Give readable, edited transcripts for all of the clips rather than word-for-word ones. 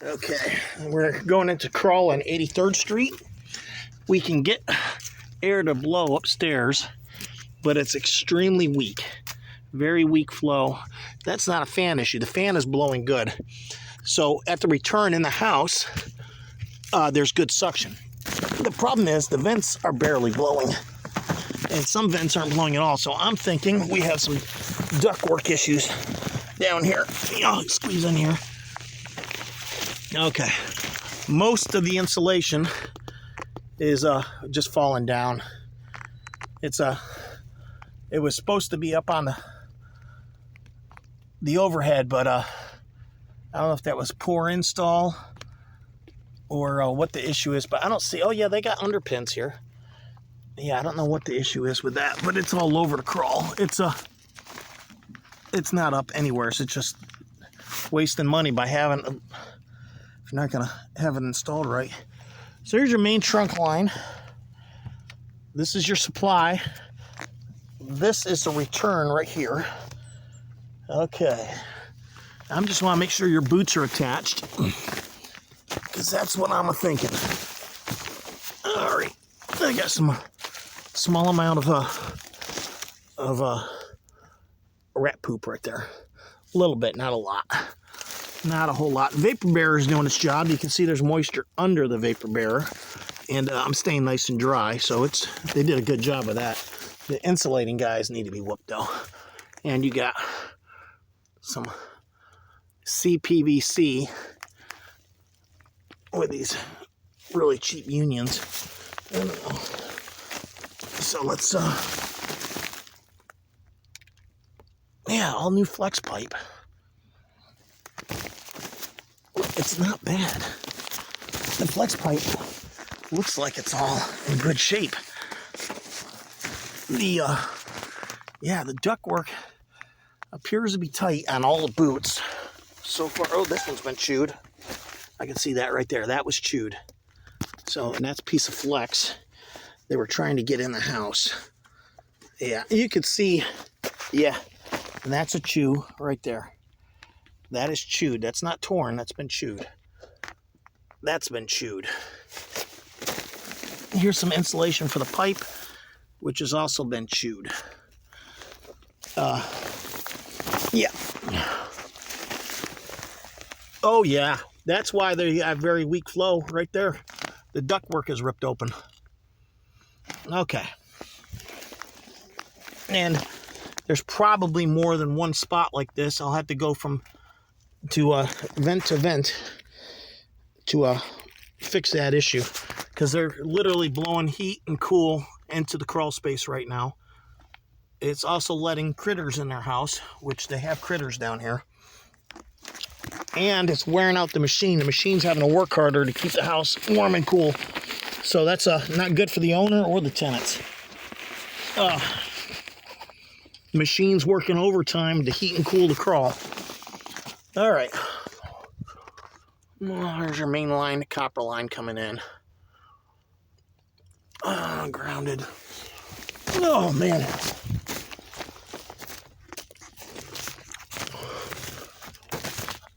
Okay, we're going into crawl on 83rd Street. We can get air to blow upstairs, but it's extremely weak. Very weak flow. That's not a fan issue. The fan is blowing good. So at the return in the house, there's good suction. The problem is the vents are barely blowing, and some vents aren't blowing at all. So I'm thinking we have some ductwork issues down here. Squeeze in here. Okay. Most of the insulation is just falling down. It was supposed to be up on the overhead, but I don't know if that was poor install or what the issue is, but I don't see. Oh yeah, they got underpins here. Yeah, I don't know what the issue is with that, but it's all over the crawl. It's not up anywhere, so it's just wasting money by having if you're not gonna have it installed right. So here's your main trunk line. This is your supply. This is the return right here. Okay. I just want to make sure your boots are attached, because that's what I'm thinking. All right. I got some small amount of rat poop right there. A little bit, not a lot. Not a whole lot. Vapor Bearer is doing its job. You can see there's moisture under the Vapor Bearer, and I'm staying nice and dry, so they did a good job of that. The insulating guys need to be whooped though. And you got some CPVC with these really cheap unions. I don't know. So let's all new flex pipe. It's not bad. The flex pipe looks like it's all in good shape. The ductwork appears to be tight on all the boots so far. Oh, this one's been chewed. I can see that right there. That was chewed. So, and that's a piece of flex they were trying to get in the house. Yeah, you could see, yeah, and that's a chew right there. That is chewed. That's not torn. That's been chewed. That's been chewed. Here's some insulation for the pipe, which has also been chewed. Yeah. Oh, yeah. That's why they have very weak flow right there. The ductwork is ripped open. Okay. And there's probably more than one spot like this. I'll have to go to vent to fix that issue, because they're literally blowing heat and cool into the crawl space right now. It's also letting critters in their house, which they have critters down here. And it's wearing out the machine. The machine's having to work harder to keep the house warm and cool. So that's not good for the owner or the tenants. Machine's working overtime to heat and cool the crawl. All right. Well, there's your main line, the copper line coming in. Grounded. Oh, man.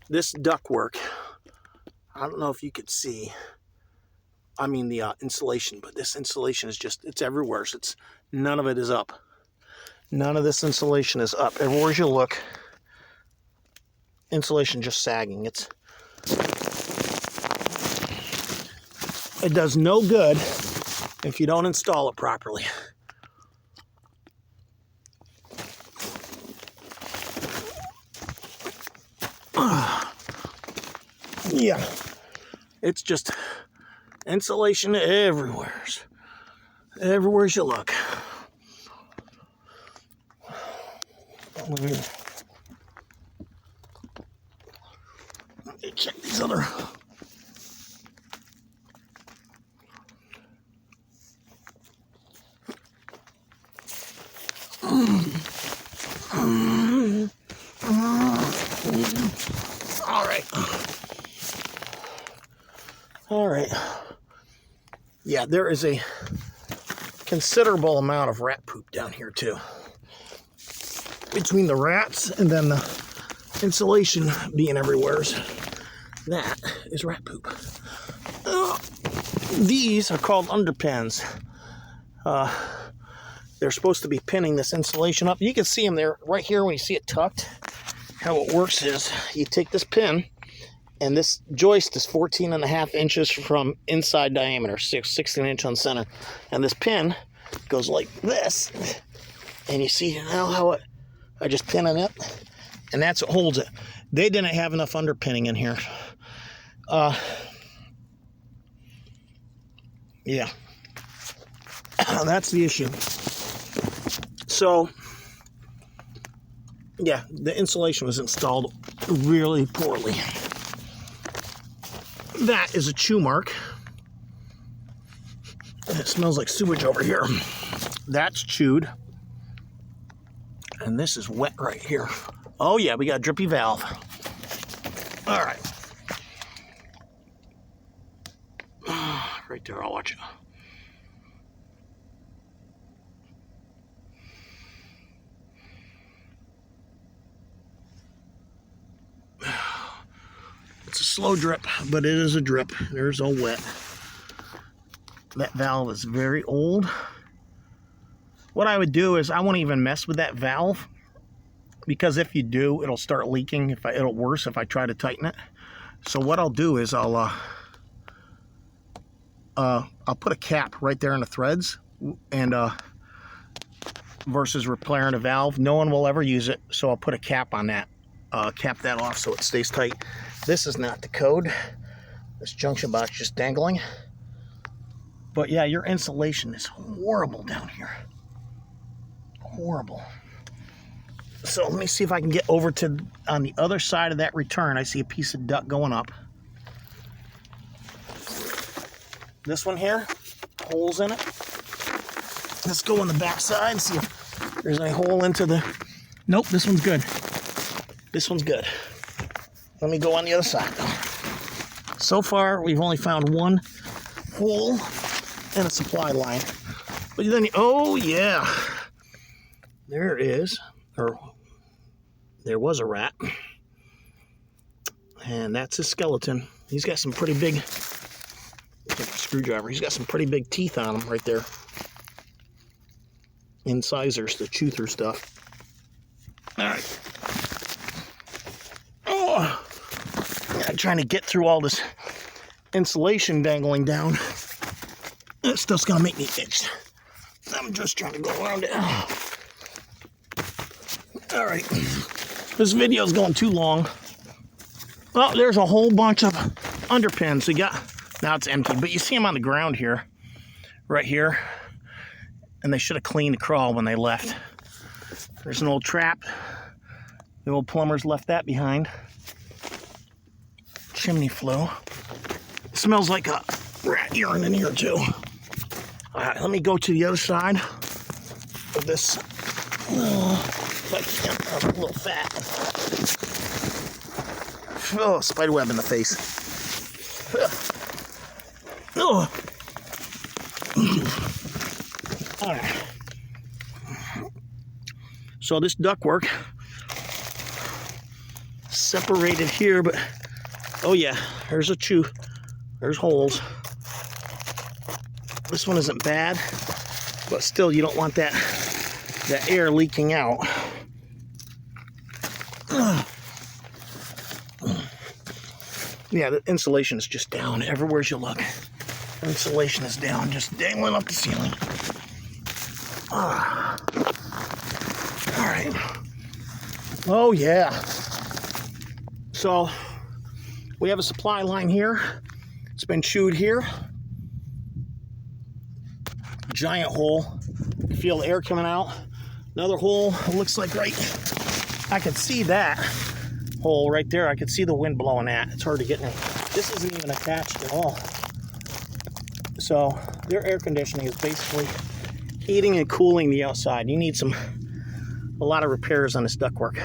This ductwork, I don't know if you could see, I mean the insulation, but this insulation is just, it's everywhere. So none of it is up. None of this insulation is up. Everywhere you look, insulation just sagging. It does no good if you don't install it properly. Yeah, it's just insulation everywhere. Everywhere you look. Let me check these other. All right. Yeah, there is a considerable amount of rat poop down here too. Between the rats and then the insulation being everywhere. That is rat poop. These are called underpins. They're supposed to be pinning this insulation up. You can see them there right here when you see it tucked. How it works is you take this pin, and this joist is 14.5 inches from inside diameter, 16 inch on center. And this pin goes like this. And you see now how I just pin it up, and that's what holds it. They didn't have enough underpinning in here. Yeah, that's the issue. So, yeah, the insulation was installed really poorly. That is a chew mark. And it smells like sewage over here. That's chewed. And this is wet right here. Oh yeah, we got a drippy valve. All right. Right there, I'll watch it. It's a slow drip, but it is a drip. There's all wet. That valve is very old. What I would do is I won't even mess with that valve, because if you do, it'll start leaking. It'll worse if I try to tighten it. So what I'll do is I'll put a cap right there in the threads, and versus repairing a valve. No one will ever use it, so I'll put a cap on that. Cap that off so it stays tight. This is not the code. This junction box just dangling. But yeah, your insulation is horrible down here. Horrible. So let me see if I can get over to on the other side of that return. I see a piece of duct going up. This one here, holes in it. Let's go on the back side and see if there's any hole into the... Nope, this one's good. This one's good. Let me go on the other side. So far, we've only found one hole in a supply line. But then, oh yeah, there is, or there was a rat. And that's his skeleton. He's got some pretty big, screwdriver, he's got some pretty big teeth on him right there. Incisors to chew through stuff. All right. Oh, I'm trying to get through all this insulation dangling down. That stuff's gonna make me itch. I'm just trying to go around it. All right, this video's going too long. Well, there's a whole bunch of underpins. We got, now it's empty, but you see them on the ground here, right here. And they should have cleaned the crawl when they left. There's an old trap. The old plumbers left that behind. Chimney flue. It smells like a rat urine in here too. All right, let me go to the other side of this. If I can, I'm a little fat. Oh, spider web in the face. Oh. All right. So this ductwork separated here, but oh yeah, there's a chew. There's holes. This one isn't bad, but still, you don't want that air leaking out. Yeah, the insulation is just down everywhere you look. Insulation is down, just dangling up the ceiling. All right. Oh yeah. So we have a supply line here. It's been chewed here. Giant hole. You can feel the air coming out. Another hole. It looks like right. I can see that hole right there. I can see the wind blowing that. It's hard to get in. This isn't even attached at all. So their air conditioning is basically heating and cooling the outside. You need a lot of repairs on this ductwork.